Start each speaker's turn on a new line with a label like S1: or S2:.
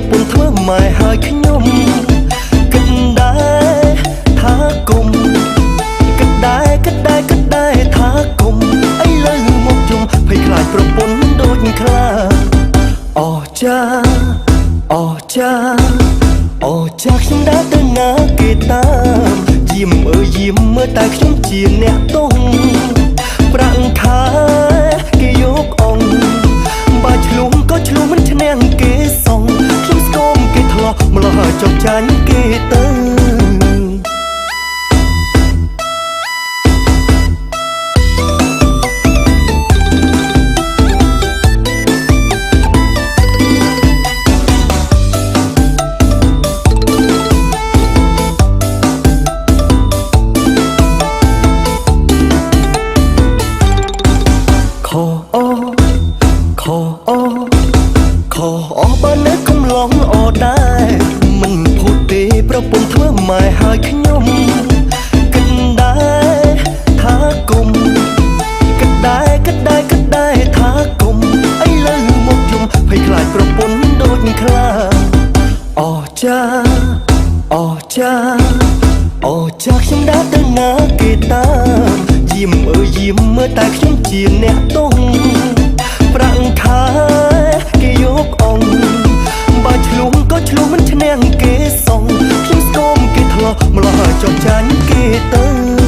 S1: ពន្ធធ្វើម៉ែហើយខ្ញុំគិតដែរថាគុំគិតដែរថាគុំអីលើមកជុំភ័យខ្លាចប្រពន្ធដូចខ្លាអចាខ្ញុំដើរទៅណាគេតាមយាមអើយយាមមើលតែខ្ញុំជាអ្នកទងប្រាក់ខែគេយកអង្គបើឆ្លងក៏ឆ្លងមិនឈ្នះគេសងខ្ញុំស្គមគេធ្លាប់ម្ល៉េះចុកចាញ់គេទៅខអបើនៅកំឡងអដែរមិនភូតទេប្រពន្ធធ្វើម៉ែហើយខ្ញុំគិតដែរថាគុំគិតដែរថាគុំអីលើមកជុំភ័យខ្លាចប្រពន្ធដូចខ្លាអចាខ្ញុំដើរទៅណាគេតាមយាមអើយយាមមើលតែខ្ញុំជាអ្នកទងប្រាក់ខែគេយកអង្គបើឆ្លងក៏ឆ្លងមិនឈ្នះគេសងខ្ញុំស្គមគេធ្លាប់ម្ល៉េះចុកចាញ់គេទៅ